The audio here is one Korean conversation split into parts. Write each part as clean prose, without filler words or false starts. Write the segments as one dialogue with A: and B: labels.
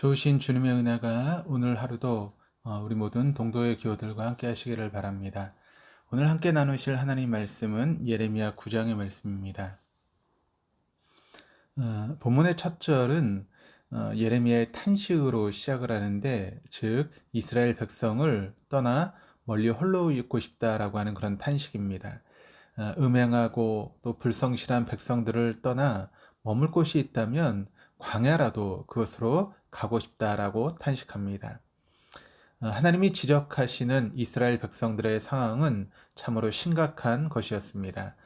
A: 좋으신 주님의 은혜가 오늘 하루도 우리 모든 동도의 교우들과 함께 하시기를 바랍니다. 오늘 함께 나누실 하나님 말씀은 예레미야 9장의 말씀입니다. 본문의 첫 절은 예레미야의 탄식으로 시작을 하는데, 즉 이스라엘 백성을 떠나 멀리 홀로 있고 싶다라고 하는 그런 탄식입니다. 음행하고 또 불성실한 백성들을 떠나 머물 곳이 있다면 광야라도 그것으로 가고 싶다라고 탄식합니다. 하나님이 지적하시는 이스라엘 백성들의 상황은 참으로 심각한 것이었습니다.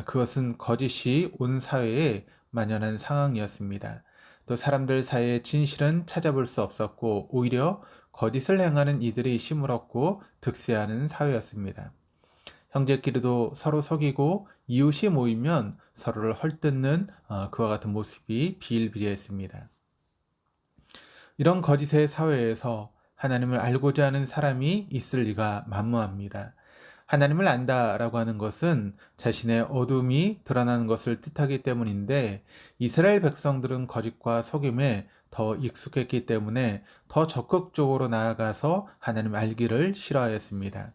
A: 그것은 거짓이 온 사회에 만연한 상황이었습니다. 또 사람들 사이에 진실은 찾아볼 수 없었고, 오히려 거짓을 행하는 이들이 시무럽고 득세하는 사회였습니다. 형제끼리도 서로 속이고 이웃이 모이면 서로를 헐뜯는 그와 같은 모습이 비일비재했습니다. 이런 거짓의 사회에서 하나님을 알고자 하는 사람이 있을 리가 만무합니다. 하나님을 안다라고 하는 것은 자신의 어둠이 드러나는 것을 뜻하기 때문인데, 이스라엘 백성들은 거짓과 속임에 더 익숙했기 때문에 더 적극적으로 나아가서 하나님 알기를 싫어하였습니다.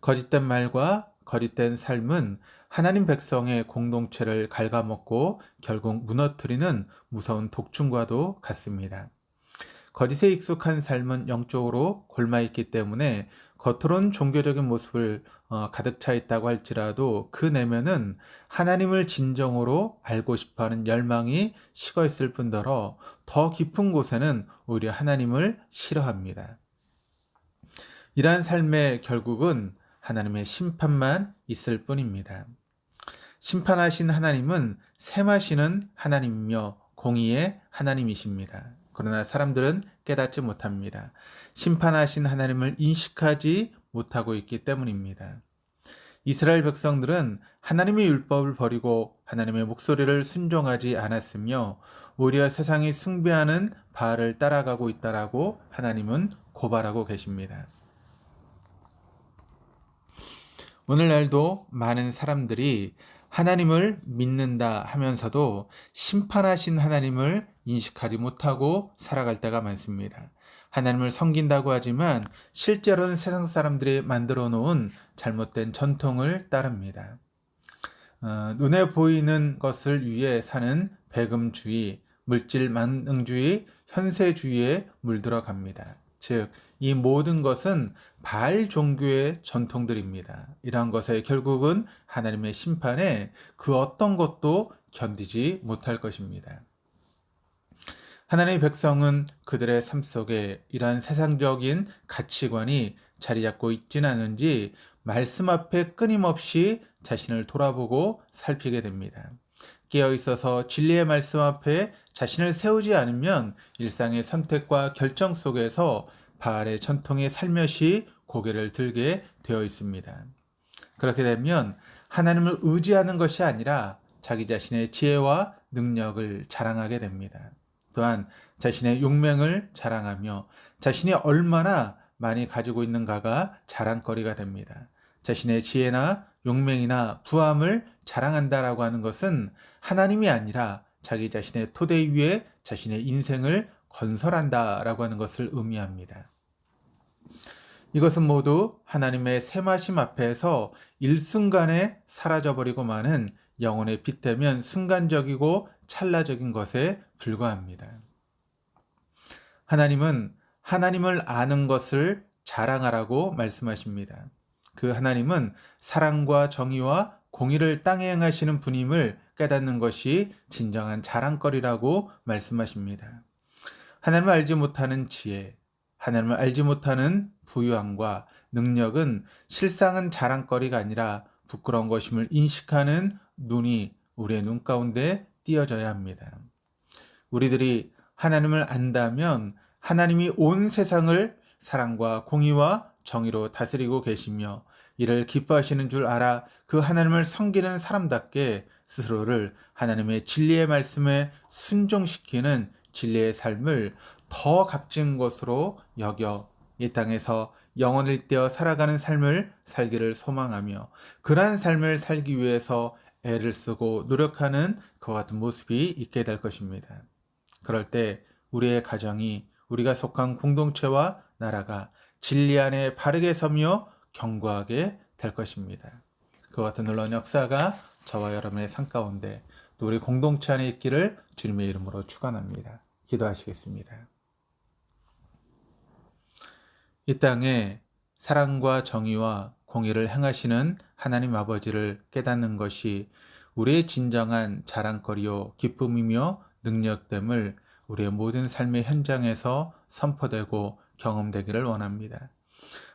A: 거짓된 말과 거짓된 삶은 하나님 백성의 공동체를 갉아먹고 결국 무너뜨리는 무서운 독충과도 같습니다. 거짓에 익숙한 삶은 영적으로 골마있기 때문에 겉으론 종교적인 모습을 가득 차 있다고 할지라도 그 내면은 하나님을 진정으로 알고 싶어하는 열망이 식어 있을 뿐더러 더 깊은 곳에는 오히려 하나님을 싫어합니다. 이러한 삶의 결국은 하나님의 심판만 있을 뿐입니다. 심판하신 하나님은 셈하시는 하나님이며 공의의 하나님이십니다. 그러나 사람들은 깨닫지 못합니다. 심판하신 하나님을 인식하지 못하고 있기 때문입니다. 이스라엘 백성들은 하나님의 율법을 버리고 하나님의 목소리를 순종하지 않았으며 오히려 세상이 숭배하는 바알을 따라가고 있다라고 하나님은 고발하고 계십니다. 오늘날도 많은 사람들이 하나님을 믿는다 하면서도 심판하신 하나님을 인식하지 못하고 살아갈 때가 많습니다. 하나님을 섬긴다고 하지만 실제로는 세상 사람들이 만들어 놓은 잘못된 전통을 따릅니다. 눈에 보이는 것을 위해 사는 배금주의, 물질 만능주의, 현세주의에 물들어갑니다. 즉, 이 모든 것은 바알 종교의 전통들입니다. 이러한 것에 결국은 하나님의 심판에 그 어떤 것도 견디지 못할 것입니다. 하나님의 백성은 그들의 삶 속에 이러한 세상적인 가치관이 자리 잡고 있지는 않은지 말씀 앞에 끊임없이 자신을 돌아보고 살피게 됩니다. 깨어 있어서 진리의 말씀 앞에 자신을 세우지 않으면 일상의 선택과 결정 속에서 바알의 전통에 살며시 고개를 들게 되어 있습니다. 그렇게 되면 하나님을 의지하는 것이 아니라 자기 자신의 지혜와 능력을 자랑하게 됩니다. 또한 자신의 용맹을 자랑하며 자신이 얼마나 많이 가지고 있는가가 자랑거리가 됩니다. 자신의 지혜나 용맹이나 부함을 자랑한다라고 하는 것은 하나님이 아니라 자기 자신의 토대 위에 자신의 인생을 건설한다라고 하는 것을 의미합니다. 이것은 모두 하나님의 셈하심 앞에서 일순간에 사라져버리고 마는 영혼의 빛되면 순간적이고 찰나적인 것에 불과합니다. 하나님은 하나님을 아는 것을 자랑하라고 말씀하십니다. 그 하나님은 사랑과 정의와 공의를 땅에 행하시는 분임을 깨닫는 것이 진정한 자랑거리라고 말씀하십니다. 하나님을 알지 못하는 지혜, 하나님을 알지 못하는 부유함과 능력은 실상은 자랑거리가 아니라 부끄러운 것임을 인식하는 눈이 우리의 눈 가운데 띄어져야 합니다. 우리들이 하나님을 안다면 하나님이 온 세상을 사랑과 공의와 정의로 다스리고 계시며 이를 기뻐하시는 줄 알아 그 하나님을 섬기는 사람답게 스스로를 하나님의 진리의 말씀에 순종시키는 진리의 삶을 더 값진 것으로 여겨 이 땅에서 영혼을 떼어 살아가는 삶을 살기를 소망하며 그러한 삶을 살기 위해서 애를 쓰고 노력하는 그와 같은 모습이 있게 될 것입니다. 그럴 때 우리의 가정이, 우리가 속한 공동체와 나라가 진리 안에 바르게 서며 견고하게 될 것입니다. 그와 같은 놀라운 역사가 저와 여러분의 삶 가운데 또 우리 공동체 안에 있기를 주님의 이름으로 축원합니다. 기도하시겠습니다. 이 땅에 사랑과 정의와 공의를 행하시는 하나님 아버지를 깨닫는 것이 우리의 진정한 자랑거리요 기쁨이며 능력됨을 우리의 모든 삶의 현장에서 선포되고 경험되기를 원합니다.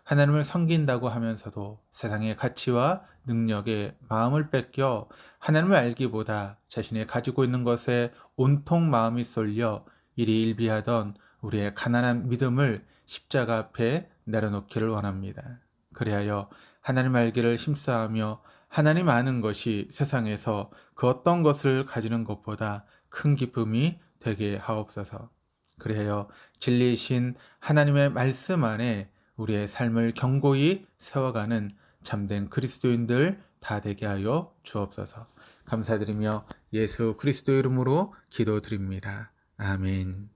A: 하나님을 섬긴다고 하면서도 세상의 가치와 능력에 마음을 뺏겨 하나님을 알기보다 자신이 가지고 있는 것에 온통 마음이 쏠려 일희일비하던 우리의 가난한 믿음을 십자가 앞에 내려놓기를 원합니다. 그리하여 하나님 알기를 힘써하며 하나님 아는 것이 세상에서 그 어떤 것을 가지는 것보다 큰 기쁨이 되게 하옵소서. 그리하여 진리이신 하나님의 말씀 안에 우리의 삶을 견고히 세워가는 참된 그리스도인들 다 되게 하여 주옵소서. 감사드리며 예수 그리스도 이름으로 기도드립니다. 아멘.